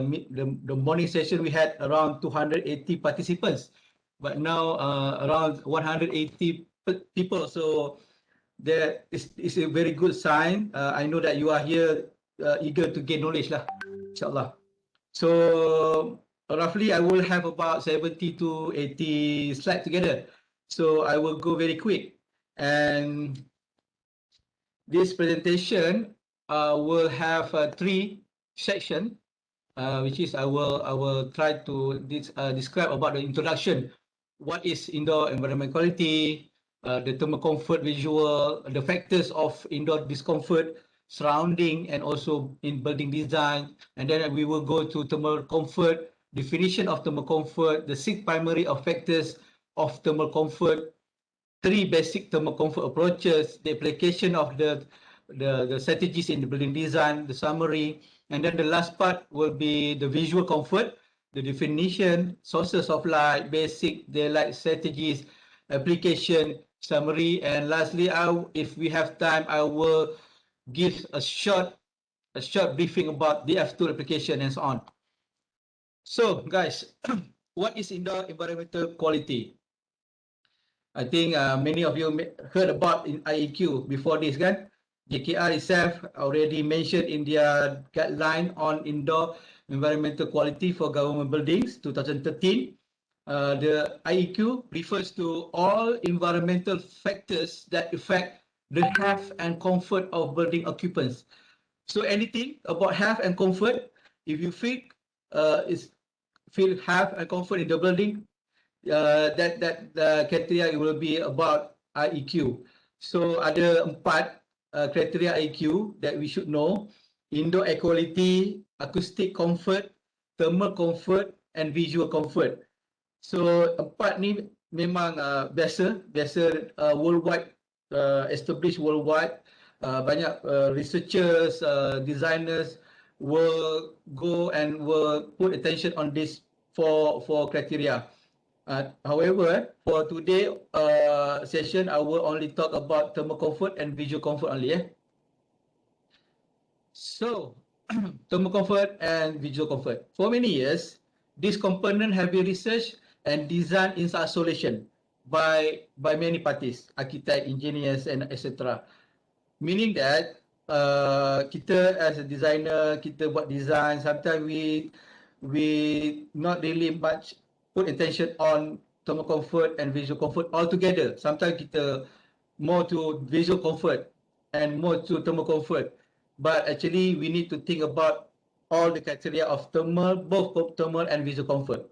the morning session we had around 280 participants, but now around 180 people. So that is a very good sign. I know that you are here eager to gain knowledge lah, insyaAllah. So roughly I will have about 70 to 80 slides together. So I will go very quick. And this presentation will have three sections, which is I will try to describe about the introduction. What is indoor environment quality, the thermal comfort visual, the factors of indoor discomfort, surrounding, and also in building design. And then we will go to thermal comfort, definition of thermal comfort, the 6 primary factors of thermal comfort, 3 basic thermal comfort approaches, the application of the strategies in the building design, the summary, and then the last part will be the visual comfort, the definition, sources of light, basic daylight strategies, application, summary, and lastly, if we have time, I will give a short briefing about the F2 application and so on. So, guys, what is indoor environmental quality? I think many of you heard about in IEQ before this, kan? JKR itself already mentioned in their guideline on indoor environmental quality for government buildings 2013. The IEQ refers to all environmental factors that affect the health and comfort of building occupants. So anything about health and comfort, if you feel health and comfort in the building, that criteria will be about IEQ. So ada 4 criteria IEQ that we should know: indoor air quality, acoustic comfort, thermal comfort, and visual comfort. So 4 ni memang biasa worldwide, established worldwide. Banyak researchers, designers will go and will put attention on this for criteria. However, for today session, I will only talk about thermal comfort and visual comfort only. So, thermal comfort and visual comfort. For many years, this component have been researched and designed in isolation by many parties, architect, engineers, and etc. Meaning that kita as a designer, kita buat design, sometimes we not really much put attention on thermal comfort and visual comfort altogether. Sometimes kita more to visual comfort and more to thermal comfort. But actually, we need to think about all the criteria of both thermal and visual comfort.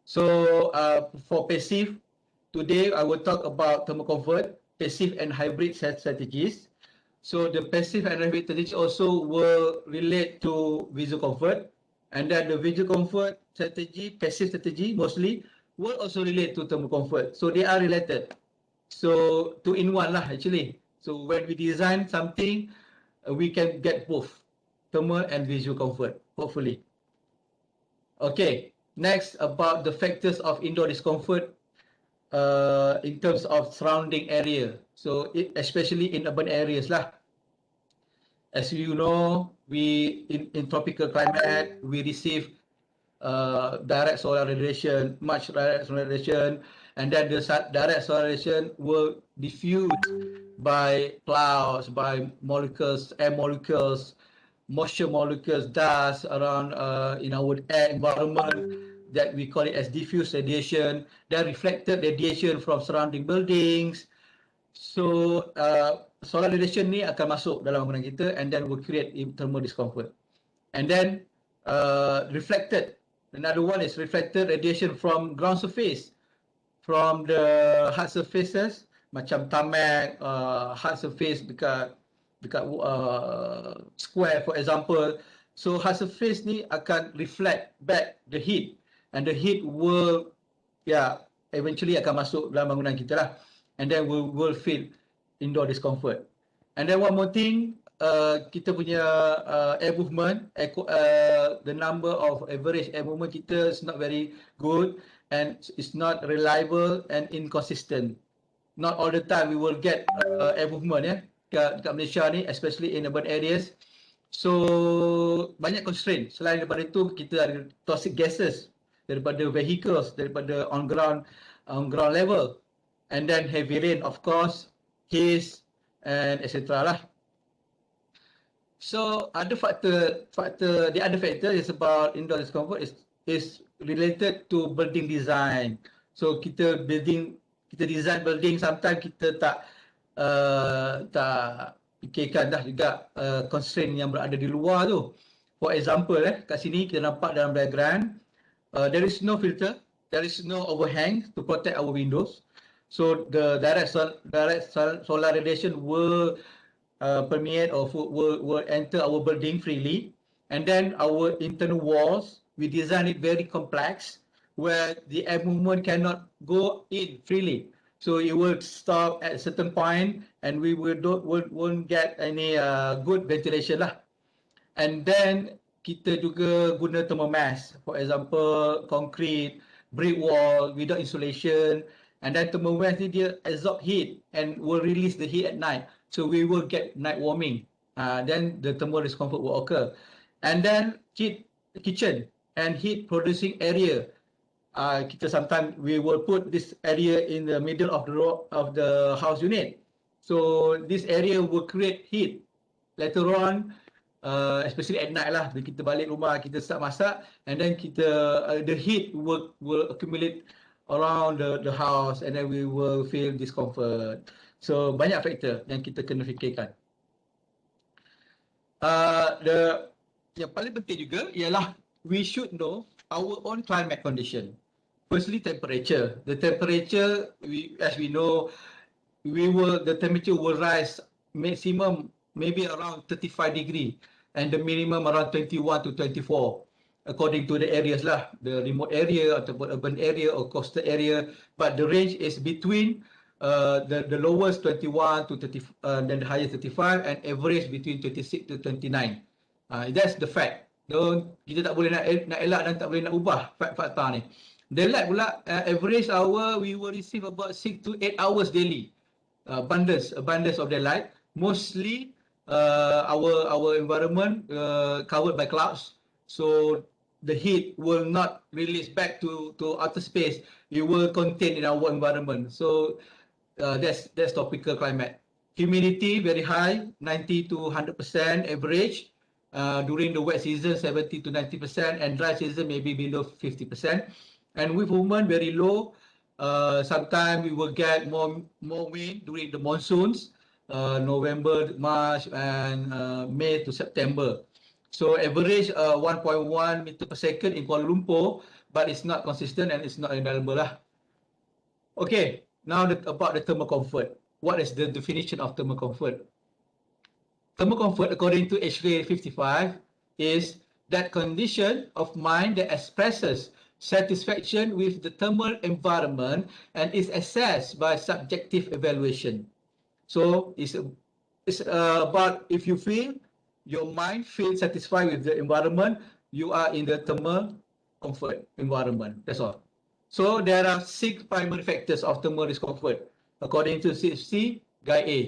So for passive, today I will talk about thermal comfort, passive and hybrid strategies. So the passive and hybrid strategies also will relate to visual comfort. And then the visual comfort strategy, passive strategy mostly, will also relate to thermal comfort. So they are related. So 2 in 1 lah actually. So when we design something, we can get both thermal and visual comfort, hopefully. Okay, next about the factors of indoor discomfort in terms of surrounding area. So especially in urban areas lah. As you know, we in tropical climate, we receive direct solar radiation, much direct solar radiation, and then the direct solar radiation will diffuse by clouds, by molecules, air molecules, moisture molecules, dust around in our air environment, that we call it as diffuse radiation. Then reflected radiation from surrounding buildings. So solar radiation ni akan masuk dalam bangunan kita and then will create thermal discomfort. And then reflected, another one is reflected radiation from ground surface, from the hard surfaces macam tarmac, hard surface dekat square for example. So hard surface ni akan reflect back the heat, and the heat will eventually akan masuk dalam bangunan kita lah, and then we will feel indoor discomfort. And then one more thing, kita punya air movement, the number of average air movement kita is not very good and it's not reliable and inconsistent. Not all the time we will get air movement dekat Malaysia ni, especially in urban areas. So banyak constraint. Selain daripada itu, kita ada toxic gases daripada vehicles, daripada on ground level, and then heavy rain, of course, haze, and etc. lah. So the other factor is about indoor discomfort is related to building design. So kita design building, sometimes kita tak fikirkan dah juga constraint yang berada di luar tu. For example, kat sini kita nampak dalam diagram, there is no filter, there is no overhang to protect our windows. So the direct solar radiation will permeate or will enter our building freely. And then our internal walls, we design it very complex, where the air movement cannot go in freely. So it will stop at a certain point, and we won't get any good ventilation lah. And then kita juga guna thermal mass, for example, concrete, brick wall without insulation, and then thermal mass ni dia absorb heat and will release the heat at night. So we will get night warming. Then the thermal discomfort will occur. And then kitchen and heat producing area. Kita sometimes we will put this area in the middle of the house unit. So this area will create heat later on, especially at night lah. Bila kita balik rumah, kita start masak, and then the heat will accumulate around the house, and then we will feel discomfort. So banyak faktor yang kita kena fikirkan. Yang paling penting juga ialah we should know our own climate condition. Firstly, temperature. The temperature, as we know, the temperature will rise maximum maybe around 35 degree, and the minimum around 21 to 24, according to the areas lah, the remote area ataupun urban area or coastal area. But the range is between the lowest 21 to 30, then the highest 35, and average between 26 to 29. That's the fact. Kita tak boleh nak elak dan tak boleh nak ubah fakta ni. Daylight pula, average hour we will receive about 6 to 8 hours daily. Abundance of daylight. Mostly our environment covered by clouds, so the heat will not release back to outer space. It will contain in our environment. So that's tropical climate. Humidity very high, 90 to 100% average. During the wet season, 70 to 90%, and dry season maybe below 50%. And with movement very low. Sometimes we will get more wind during the monsoons, November, March, and May to September. So average 1.1 meter per second in Kuala Lumpur, but it's not consistent and it's not reliable lah. Okay, now about the thermal comfort. What is the definition of thermal comfort? Thermal comfort, according to H-Ray 55, is that condition of mind that expresses satisfaction with the thermal environment and is assessed by subjective evaluation. So it's about if you feel, your mind feels satisfied with the environment, you are in the thermal comfort environment. That's all. So there are 6 primary factors of thermal discomfort according to CFC Guide A.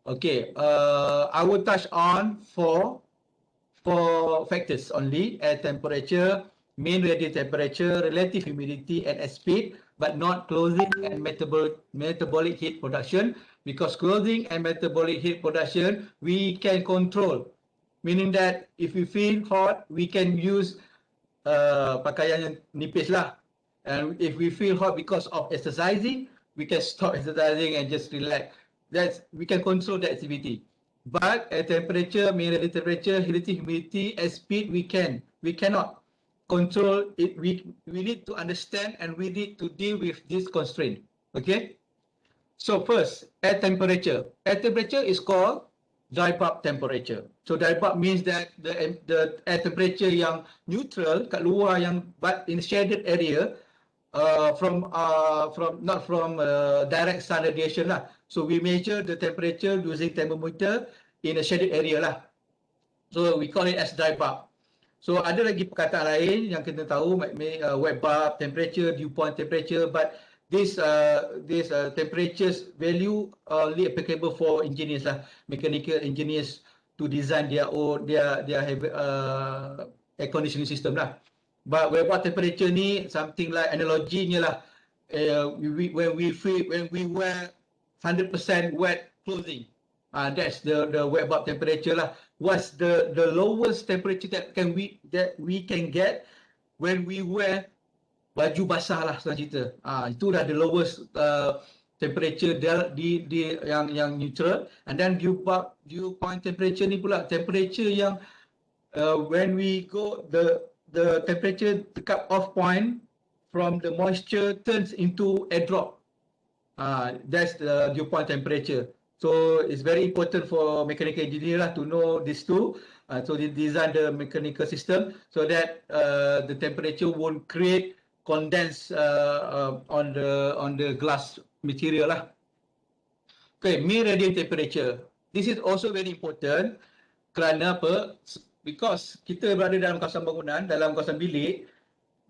Okay, I will touch on four factors only: air temperature, mean radiant temperature, relative humidity, and speed, but not clothing and metabolic heat production, because clothing and metabolic heat production we can control, meaning that if we feel hot, we can use pakaian yang nipis lah, and if we feel hot because of exercising, we can stop exercising and just relax. We can control the activity. But air temperature, mean radiant temperature, relative humidity, and speed, we cannot control it. We need to understand and we need to deal with this constraint. Okay, so first, air temperature. Air temperature is called dry bulb temperature. So dry bulb means that the air temperature yang neutral kat luar, yang but in shaded area, not from direct sun radiation lah. So we measure the temperature using thermometer in a shaded area lah. So we call it as dry bulb. So ada lagi perkataan lain yang kita tahu, wet bulb temperature, dew point temperature, but this temperatures value only applicable for engineers lah, mechanical engineers to design their own air conditioning system lah. But wet temperature ni something like analoginya lah. When we wear 100% wet clothing, that's the wet bulb temperature lah. What's the lowest temperature that we can get when we wear baju basah lah, senang cerita. Itu dah the lowest temperature di yang neutral. And then dew point temperature ni pula temperature yang when we go the temperature cut off point from the moisture turns into air drop. That's the dew point temperature. So it's very important for mechanical engineer lah to know these two. So they design the mechanical system so that the temperature won't create condense on the glass material lah. Okay, mean radiant temperature. This is also very important. Kerana apa? Because kita berada dalam kawasan bangunan, dalam kawasan bilik,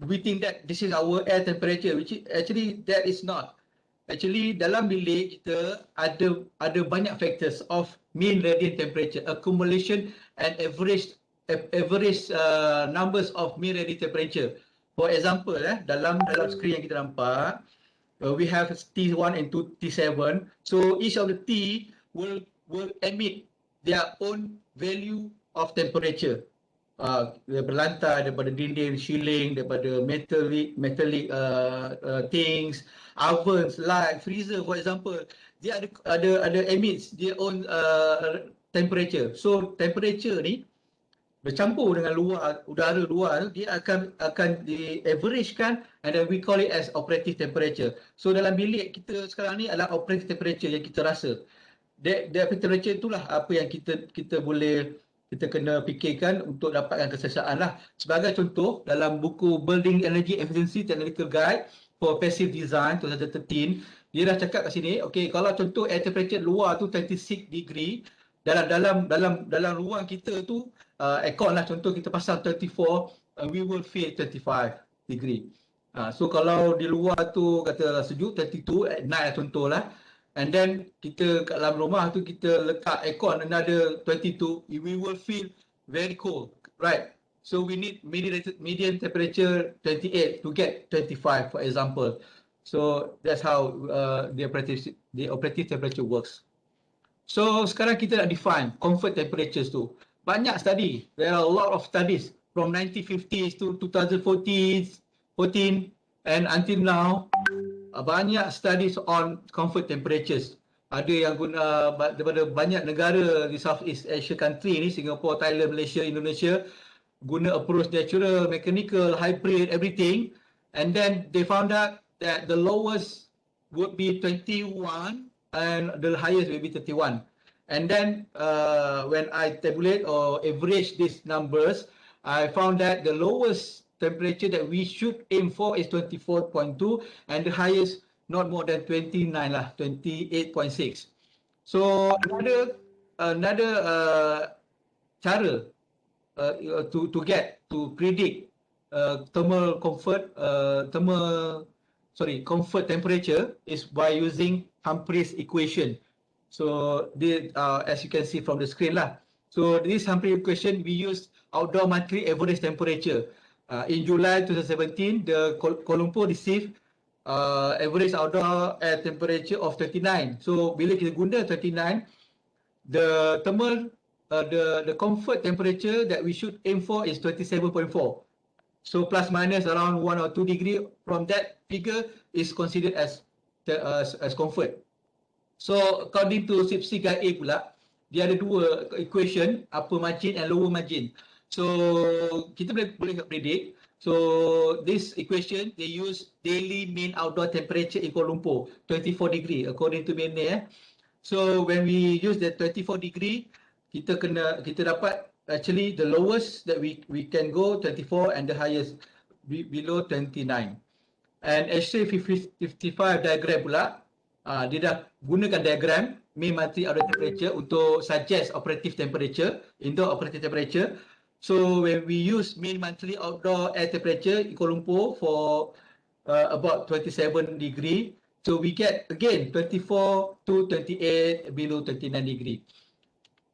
we think that this is our air temperature, which actually that is not. Actually dalam bilik kita ada banyak factors of mean radiant temperature, accumulation and average numbers of mean radiant temperature. For example, dalam screen yang kita nampak, we have T1 and T7. So each of the T will emit their own value of temperature. Daripada lantai, daripada dinding, ceiling, daripada metallic things, ovens, light, freezer, for example, dia ada emits their own temperature. So temperature ni bercampur dengan udara luar, dia akan di averagekan, and then we call it as operative temperature. So dalam bilik kita sekarang ni adalah operative temperature yang kita rasa. That temperature itulah apa yang kita kena fikirkan untuk dapatkan keselesaan lah. Sebagai contoh, dalam buku Building Energy Efficiency Technical Guide for Passive Design 2013, dia dah cakap kat sini, okay, kalau contoh air temperature luar tu 26 degree, dalam ruang kita tu aircon lah, contoh kita pasang 24, we will feel 25 degree. So kalau di luar tu kata sejuk 32 at night lah contoh lah, and then kita kat dalam rumah tu kita letak aircon another 22, we will feel very cold, right? So we need median temperature 28 to get 25, for example. So that's how the operative temperature works. So sekarang kita nak define comfort temperatures tu. Banyak study. There are a lot of studies from 1950s to 2014 and until now. Banyak studies on comfort temperatures. Ada yang guna daripada banyak negara di Southeast Asia country ni, Singapore, Thailand, Malaysia, Indonesia, guna approach natural, mechanical, hybrid, everything. And then they found out that the lowest would be 21 and the highest will be 31. And then when I tabulate or average these numbers, I found that the lowest temperature that we should aim for is 24.2 and the highest not more than 29 lah, 28.6. So another cara to predict comfort temperature is by using Humphreys equation. So as you can see from the screen lah. So this Humphreys equation, we use outdoor monthly average temperature. In July 2017, the Kuala Lumpur received average outdoor air temperature of 29. So bila kita guna 29, the thermal the comfort temperature that we should aim for is 27.4. So plus minus around 1 or 2 degree from that figure is considered as comfort. So according to CIPC Guide A pula, dia ada dua equation, upper margin and lower margin. So kita boleh predict. So this equation, they use daily mean outdoor temperature in Kuala Lumpur, 24 degree according to BNA. So when we use the 24 degree, kita dapat actually the lowest that we can go 24 and the highest below 29. And HC55 diagram pula, dia dah gunakan diagram mean monthly outdoor temperature untuk suggest operative temperature, indoor operative temperature. So when we use mean monthly outdoor air temperature in Kuala Lumpur for about 27 degree, so we get again 24 to 28 below 29 degree.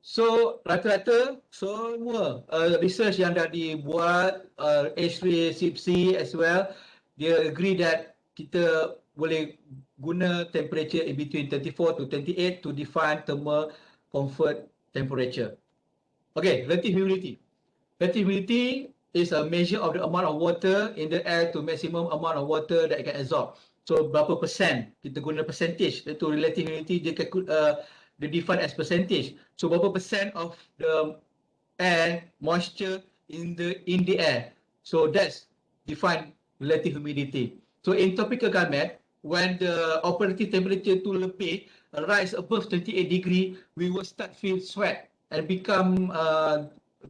So rata-rata semua research yang dah dibuat, H3, SIPC as well, dia agree that kita boleh guna temperature in between 34 to 28 to define thermal comfort temperature. Okay, relative humidity. Relative humidity is a measure of the amount of water in the air to maximum amount of water that it can absorb. So berapa persen, kita guna percentage, itu relative humidity dia define as percentage. So berapa percent of the air moisture in the air. So that's define relative humidity. So in tropical climate, when the operative temperature tu lebih rise above 28 degree, we will start feel sweat and become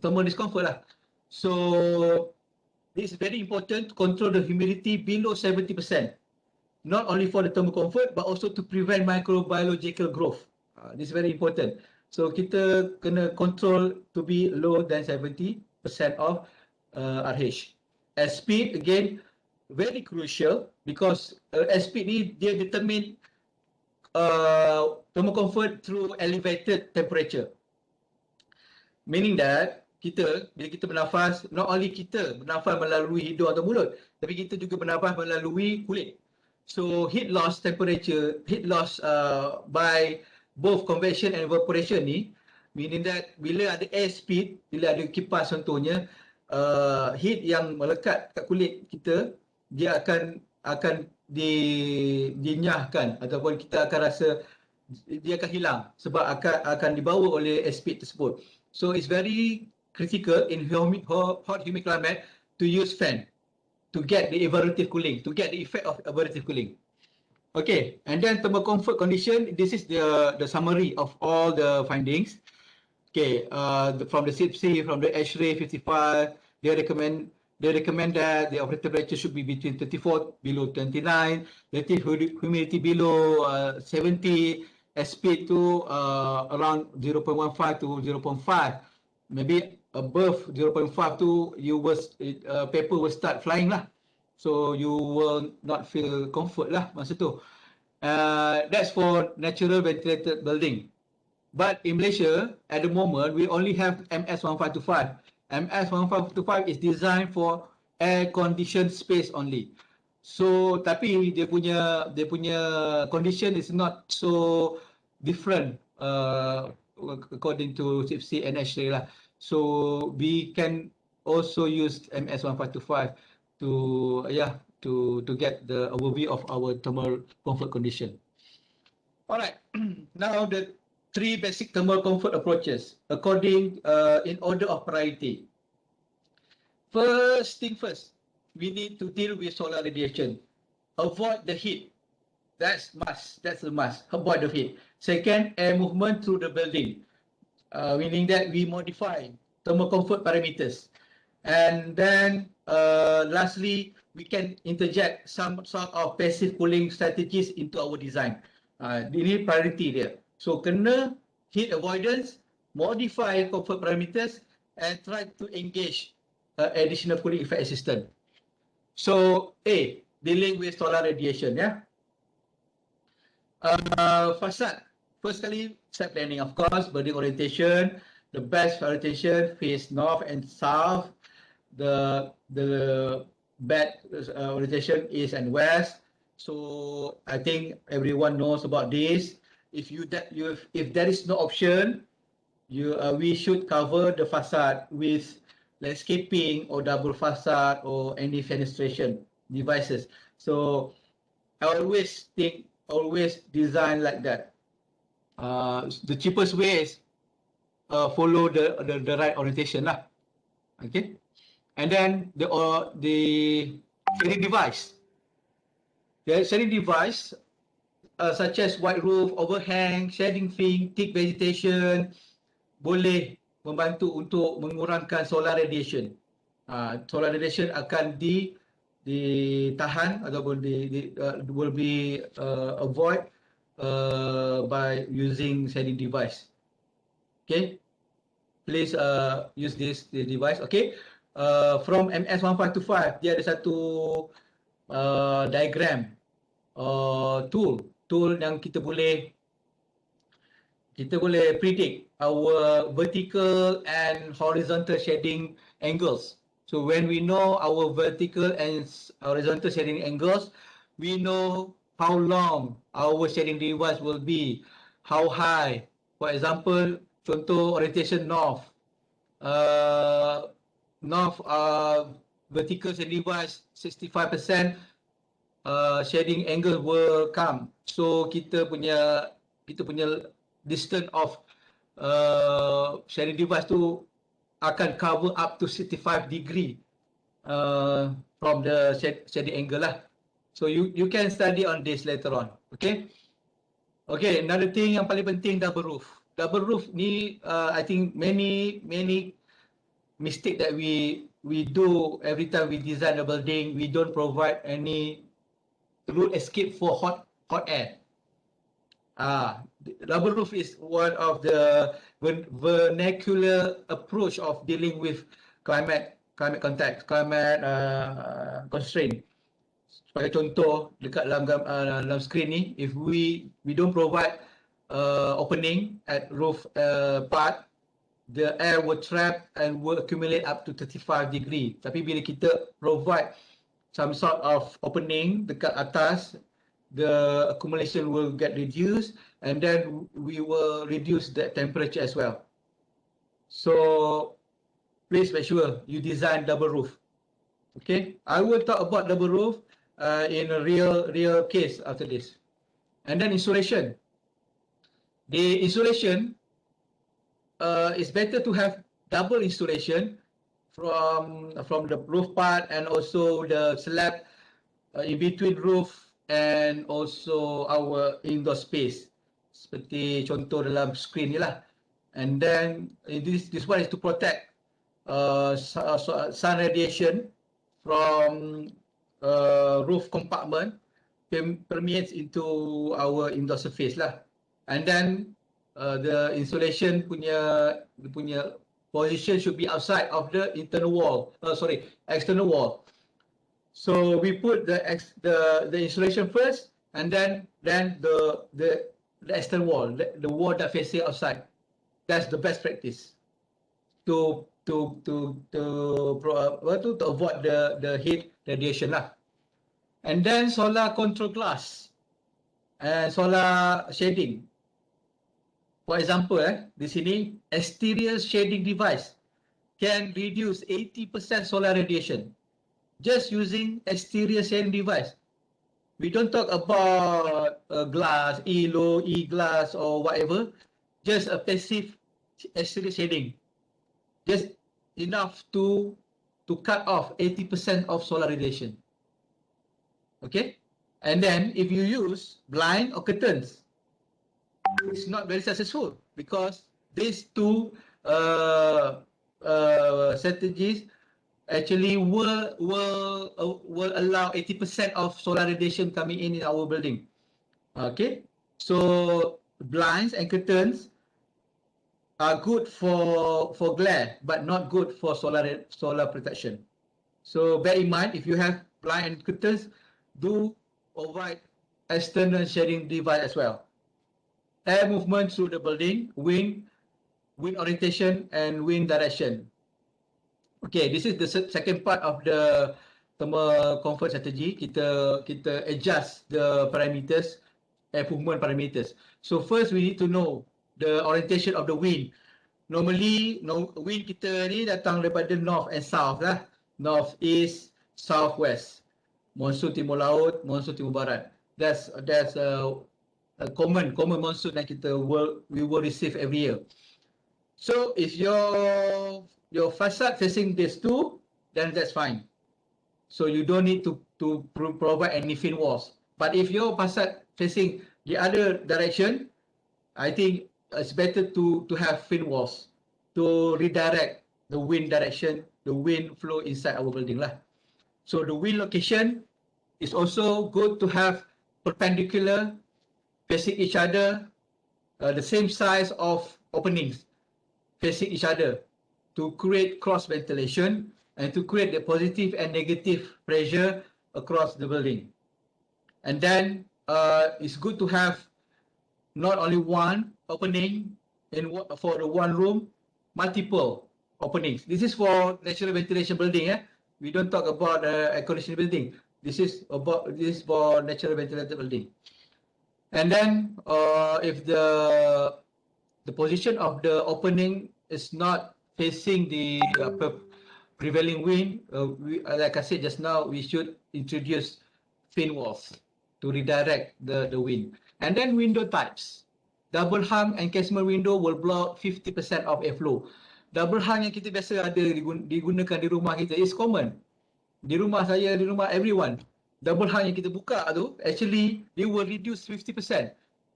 thermal discomfort lah. So this is very important to control the humidity below 70%. Not only for the thermal comfort, but also to prevent microbiological growth. This is very important. So kita kena control to be lower than 70% of RH. As speed again very crucial because as speed ni dia determine thermal comfort through elevated temperature. Meaning that bila kita bernafas, not only kita bernafas melalui hidung atau mulut, tapi kita juga bernafas melalui kulit. So heat loss temperature, heat loss by both convection and evaporation ni, meaning that bila ada air speed, bila ada kipas contohnya, heat yang melekat kat kulit kita, dia akan dinyahkan ataupun kita akan rasa dia akan hilang sebab akan dibawa oleh air speed tersebut. So it's very critical in hot humid climate to use fan to get the evaporative cooling, to get the effect of evaporative cooling. Okay, and then thermal comfort condition, this is the summary of all the findings. Okay, from the SIPC, from the H-ray 55, they recommend that the operative temperature should be between 34 below 29, relative humidity below 70, speed to around 0.15 to 0.5. Maybe above 0.5 to paper will start flying lah. So you will not feel comfort lah masa tu. That's for natural ventilated building. But in Malaysia, at the moment, we only have MS1525. MS1525 is designed for air-conditioned space only. So, tapi dia punya condition is not so different according to SIPC and H-ray lah. So, we can also use MS1525 to get the overview of our thermal comfort condition. Alright, now the 3 basic thermal comfort approaches according in order of priority. First thing first, we need to deal with solar radiation. Avoid the heat. That's must. That's a must. Avoid the heat. Second, air movement through the building, meaning that we modify thermal comfort parameters. And then lastly, we can interject some sort of passive cooling strategies into our design. Ini priority dia. So kena heat avoidance, modify comfort parameters, and try to engage additional cooling effect assistant. So A, dealing with solar radiation, yeah. Facade. First kali, site planning, of course, building orientation. The best orientation face north and south. The bad orientation east and west. So I think everyone knows about this. If there is no option, we should cover the facade with landscaping or double facade or any fenestration devices. So I always design like that. The cheapest way is follow the right orientation lah. Okay. And then the shading device. The shading device such as white roof, overhang, shading fin, thick vegetation boleh membantu untuk mengurangkan solar radiation. Solar radiation akan ditahan ataupun will be avoid by using shading device. Okay, please use this device. Okay. From MS1525, dia ada satu diagram tool yang kita boleh predict our vertical and horizontal shading angles. So when we know our vertical and horizontal shading angles, we know how long our shading device will be, how high. For example, contour orientation north. North vertical shading device 65% shading angle will come. So kita punya distance of shading device tu akan cover up to 65 degree from the shading angle lah. So you can study on this later on. Okay. Okay, another thing yang paling penting, double roof. Double roof ni I think many mistake that we do every time we design a building. We don't provide any root escape for hot air. Double roof is one of the vernacular approach of dealing with climate context, climate constraint. Sebagai contoh dekat dalam screen ni, if we don't provide opening at roof part, the air will trap and will accumulate up to 35 degree. Tapi bila kita provide some sort of opening dekat atas, the accumulation will get reduced, and then we will reduce the temperature as well. So please make sure you design double roof. Okay, I will talk about double roof in a real case after this. And then insulation. The insulation is better to have double insulation from the roof part and also the slab in between roof and also our indoor space. Seperti contoh dalam screen ni lah. And then this one is to protect sun radiation from roof compartment permeates into our indoor surface lah. And then the insulation punya position should be outside of the external wall. So we put the insulation first, and then the external wall, the wall that facing outside. That's the best practice to avoid the heat radiation lah. And then solar control glass and solar shading. For example, di sini exterior shading device can reduce 80% solar radiation just using exterior shading device. We don't talk about glass, e-glass or whatever, just a passive exterior shading. Just enough to cut off 80% of solar radiation. Okay, and then if you use blind or curtains, it's not very successful because these two strategies actually will allow 80% of solar radiation coming in our building. Okay, so blinds and curtains are good for glare, but not good for solar protection. So bear in mind, if you have blind and curtains, do provide external shading device as well. Air movement through the building, wind orientation, and wind direction. Okay, this is the second part of the thermal comfort strategy. Kita adjust the parameters, air movement parameters. So first we need to know the orientation of the wind. Normally, wind kita ni datang daripada north and south lah. North, east, southwest. Monsoon timur laut, monsoon timur barat. That's a common monsoon that we will receive every year. So if your facade facing these two, then that's fine. So you don't need to provide any fin walls. But if your facade facing the other direction, I think it's better to have fin walls to redirect the wind direction, the wind flow inside our building lah. So the wind location is also good to have perpendicular facing each other, the same size of openings facing each other to create cross ventilation and to create the positive and negative pressure across the building. And then it's good to have not only one opening for the one room, multiple openings. This is for natural ventilation building. We don't talk about air conditioning building. This is for natural ventilated building. And then if the position of the opening is not facing the prevailing wind, like I said just now, we should introduce fin walls to redirect the wind. And then window types. Double hung and casement window will block 50% of airflow. Double hung yang kita biasa ada digunakan di rumah kita is common. Di rumah saya, di rumah everyone. Double hung yang kita buka tu, actually, they will reduce 50%.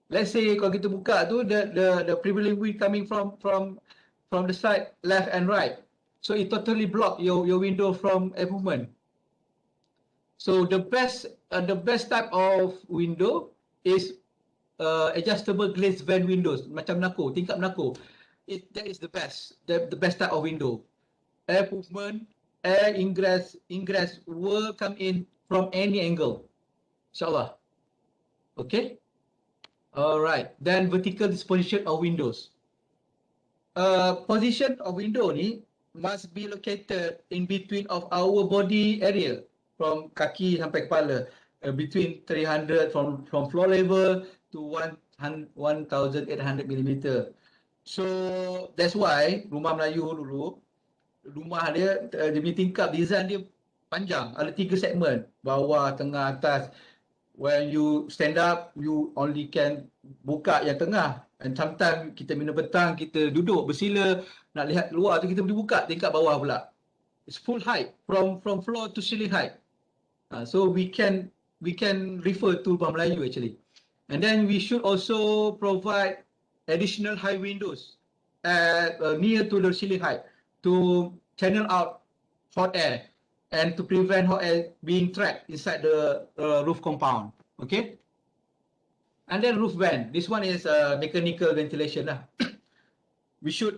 Let's say kalau kita buka tu, the prevailing wind coming from the side left and right. So it totally block your window from air movement. So the best type of window is adjustable glazed vent windows, macam Nako, tingkap Nako. That is the best type of window. Air movement, air ingress will come in from any angle, insyaAllah. Okay. Alright. Then vertical disposition of windows. Position of window ni must be located in between of our body area, from kaki sampai kepala, between 300 from floor level to 1,800 mm. So that's why rumah Melayu dulu, rumah dia punya tingkap design dia panjang, ada 3 segmen, bawah, tengah, atas. When you stand up, you only can buka yang tengah. And sometimes kita minum petang, kita duduk bersila, nak lihat luar tu kita boleh buka tingkap bawah pula. It's full height, from floor to ceiling height. So we can refer to rumah Melayu actually. And then we should also provide additional high windows near to the ceiling height to channel out hot air and to prevent hot air being trapped inside the roof compound. Okay. And then roof vent. This one is mechanical ventilation lah. We should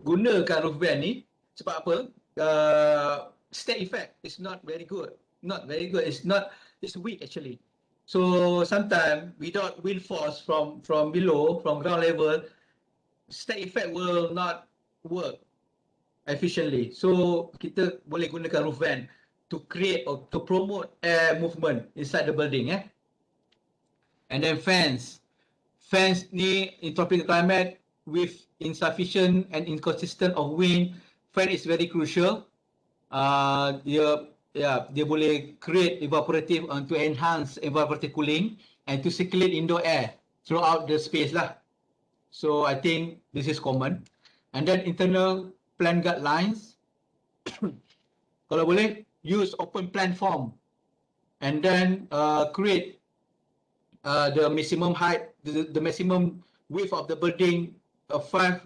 gunakan roof vent ni sebab apa? Stack effect is not very good. It's weak actually. So sometimes without wind force from below, from ground level, stack effect will not work efficiently. So kita boleh gunakan roof vent to create or to promote air movement inside the building. And then fans. Fans ni in tropical climate with insufficient and inconsistent of wind, fan is very crucial. Dia boleh create evaporative to enhance evaporative cooling and to circulate indoor air throughout the space lah. So I think this is common. And then internal plan guidelines. Kalau boleh, use open plan form. And then create the maximum height, the maximum width of the building,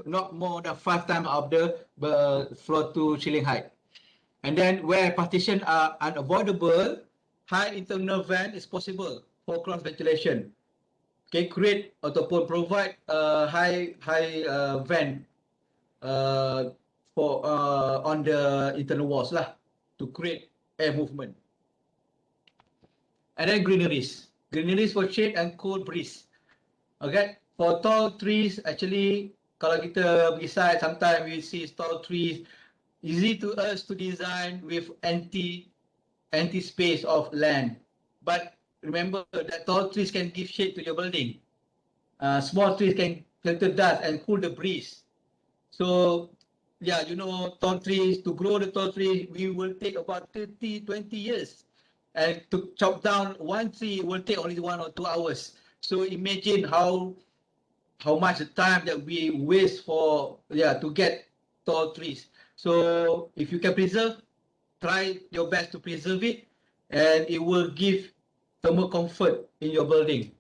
not more than 5 times of the floor to ceiling height. And then where partition are unavoidable, high internal vent is possible for cross ventilation. Okay, create ataupun provide high vent for on the internal walls lah to create air movement. And then greeneries for shade and cool breeze. Okay, for tall trees, actually kalau kita pergi site, sometimes we see tall trees, easy to us to design with empty space of land. But remember that tall trees can give shade to your building. Small trees can filter dust and cool the breeze. So yeah, tall trees, to grow the tall trees, we will take about 30-20 years. And to chop down one tree will take only 1 or 2 hours. So imagine how much time that we waste to get tall trees. So if you can preserve, try your best to preserve it, and it will give thermal comfort in your building.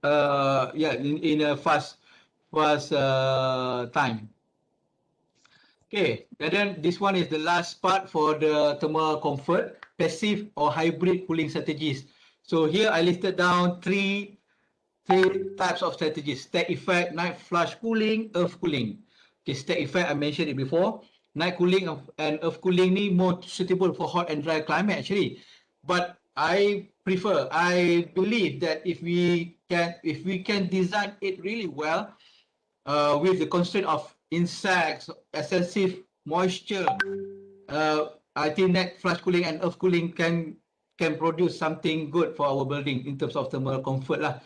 In a fast time. Okay, and then this one is the last part for the thermal comfort, passive or hybrid cooling strategies. So here I listed down three types of strategies: stack effect, night flush cooling, earth cooling. Okay, stack effect, I mentioned it before. Night cooling and earth cooling ni more suitable for hot and dry climate actually. But I prefer. I believe that if we can design it really well, with the constraint of insects, excessive moisture, I think that flash cooling and earth cooling can produce something good for our building in terms of thermal comfort lah.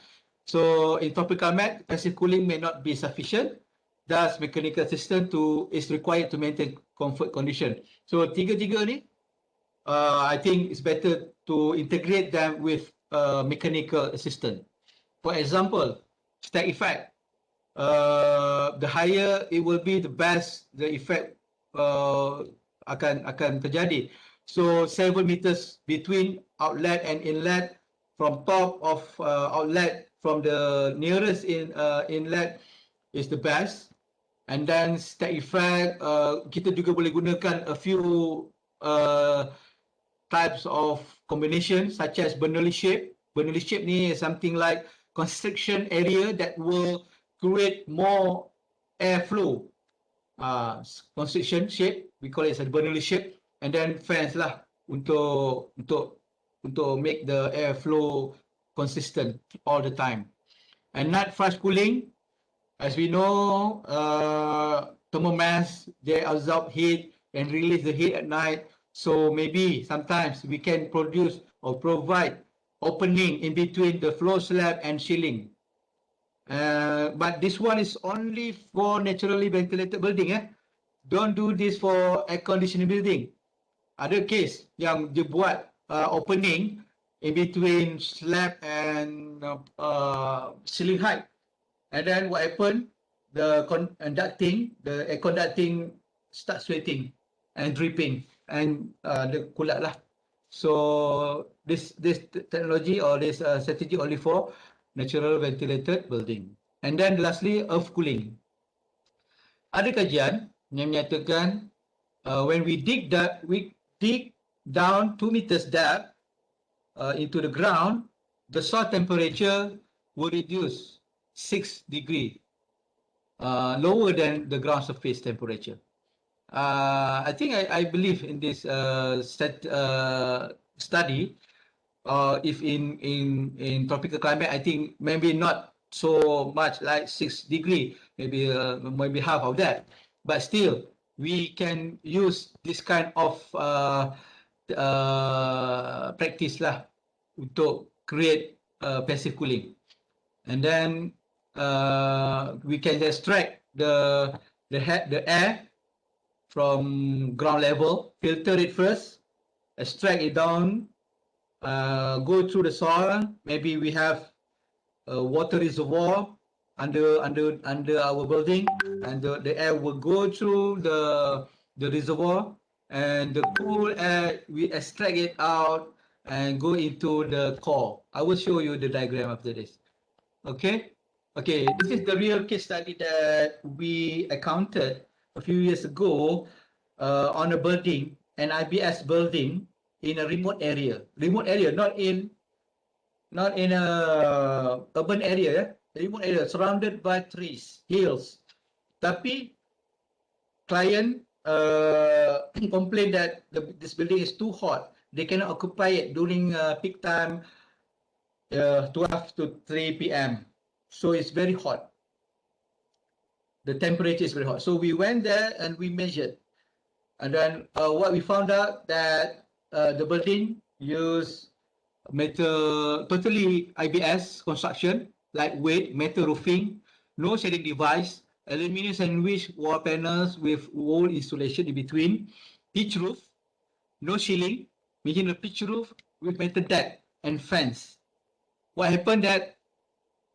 So in tropical climate, passive cooling may not be sufficient. Thus, mechanical system is required to maintain comfort condition. So tiga-tiga ni, I think it's better to integrate them with mechanical assistant. For example, stack effect. The higher it will be, the best the effect akan terjadi. So 7 meters between outlet and inlet, from top of outlet, from the nearest inlet is the best. And then stack effect, kita juga boleh gunakan a few types of combination, such as Bernoulli shape. Bernoulli shape ni is something like constriction area that will create more airflow. Constriction shape, we call it as a Bernoulli shape, and then fans lah untuk make the airflow consistent all the time. And night flash cooling, as we know, thermal mass, they absorb heat and release the heat at night. So maybe sometimes we can produce or provide opening in between the floor slab and ceiling. But this one is only for naturally ventilated building. Don't do this for air conditioning building. Ada case yang dia buat opening in between slab and ceiling height. And then what happened? The air conducting start sweating and dripping, and the kulat lah. So this technology or this strategy only for natural ventilated building. And then lastly, earth cooling. Ada kajian yang menyatakan when we dig down 2 meters depth into the ground, the soil temperature will reduce 6 degree lower than the ground surface temperature. I think I believe in this study. If in tropical climate, I think maybe not so much like 6 degree, maybe half of that. But still, we can use this kind of practice lah untuk create passive cooling. And then we can extract the air from ground level, filter it first, extract it down, go through the soil. Maybe we have a water reservoir under our building, and the air will go through the reservoir, and the cool air, we extract it out and go into the core. I will show you the diagram after this. Okay, this is the real case study that we encountered a few years ago on a building, an IBS building in a remote area, not in a urban area, remote area surrounded by trees, hills. Tapi client complained that this building is too hot. They cannot occupy it during peak time, 12 to 3 p.m. So it's very hot. The temperature is very hot. So we went there and we measured. And then what we found out that the building used metal, totally IBS construction, lightweight, metal roofing, no shading device, aluminum sandwich wall panels with wall insulation in between, pitch roof, no ceiling, making a pitch roof with metal deck and fence. What happened that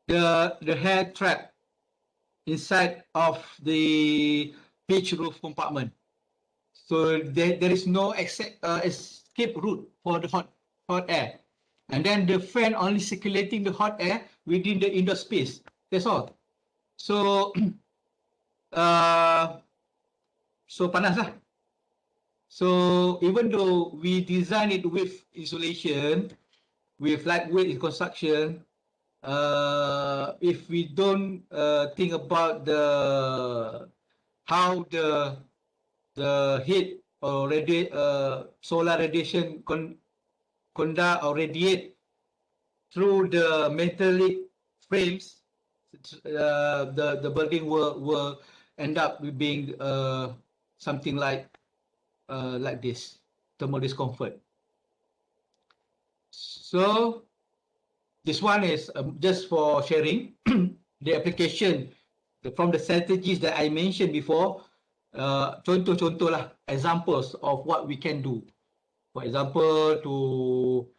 the hair trapped inside of the pitch roof compartment. So there is no escape route for the hot air. And then the fan only circulating the hot air within the indoor space. That's all. So panas lah. So even though we design it with insulation, with lightweight construction, if we don't think about how the heat or solar radiation conduct or radiate through the metallic frames, the building will end up being something like this, thermal discomfort. So this one is just for sharing the application from the strategies that I mentioned before. Contoh-contoh lah, examples of what we can do. For example, to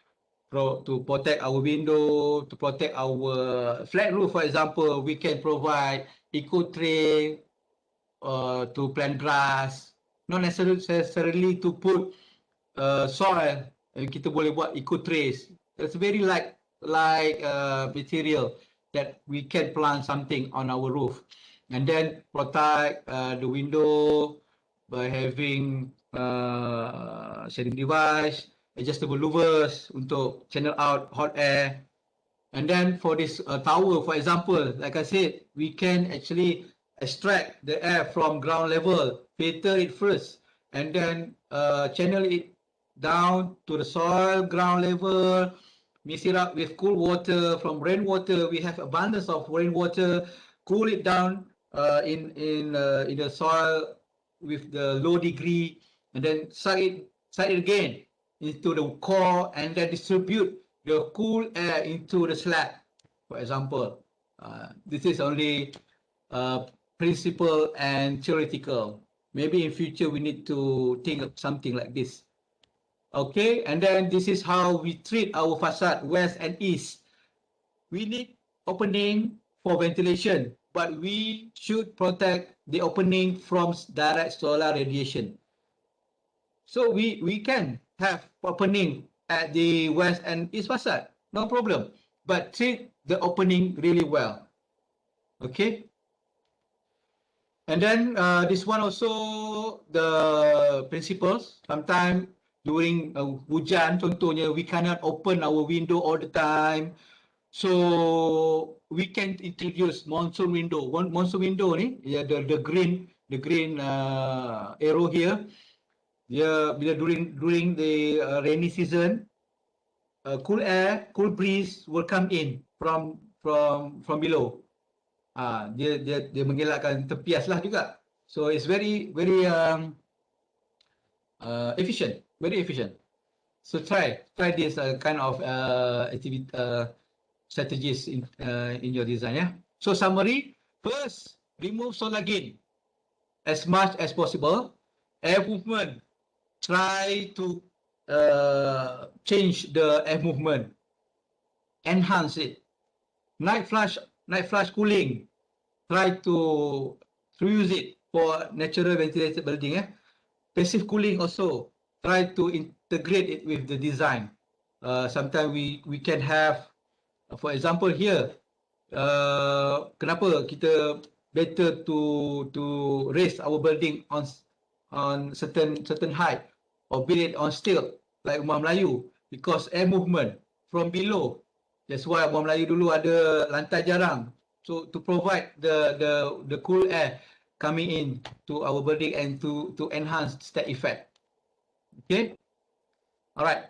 protect our window, to protect our flat roof, for example, we can provide eco tray to plant grass. Not necessarily to put soil. Kita boleh buat eco trays. It's very like material that we can plant something on our roof, and then protect the window by having shading device, adjustable louvers untuk channel out hot air. And then for this tower, for example, like I said, we can actually extract the air from ground level, filter it first, and then channel it down to the soil, ground level, mix it up with cool water from rainwater. We have abundance of rainwater, cool it down in the soil with the low degree, and then suck it again into the core, and then distribute the cool air into the slab, for example. This is only principle and theoretical. Maybe in future we need to think of something like this. Okay, and then this is how we treat our facade, west and east. We need opening for ventilation, but we should protect the opening from direct solar radiation. So we can have opening at the west and east facade, no problem, but treat the opening really well. Okay. And then this one also, the principles. Sometimes during hujan, contohnya, we cannot open our window all the time. So we can introduce monsoon window. One monsoon window ni, yeah, the green arrow here. Yeah, during the rainy season, cool air, cool breeze will come in from below. Dia mengelakkan tempias lah juga. So it's very efficient, very efficient. So try this kind of activity strategies in your design. Yeah. So summary: first, remove solar gain as much as possible. Air movement, try to change the air movement, enhance it. Night flash cooling, try to use it for natural ventilated building. Passive cooling also, try to integrate it with the design. Sometimes we can have, for example here, kenapa kita better to raise our building on certain height or build it on stilt like Rumah Melayu, because air movement from below. That's why Rumah Melayu dulu ada lantai jarang, so to provide the cool air coming in to our building and to enhance that effect. Okay. All right.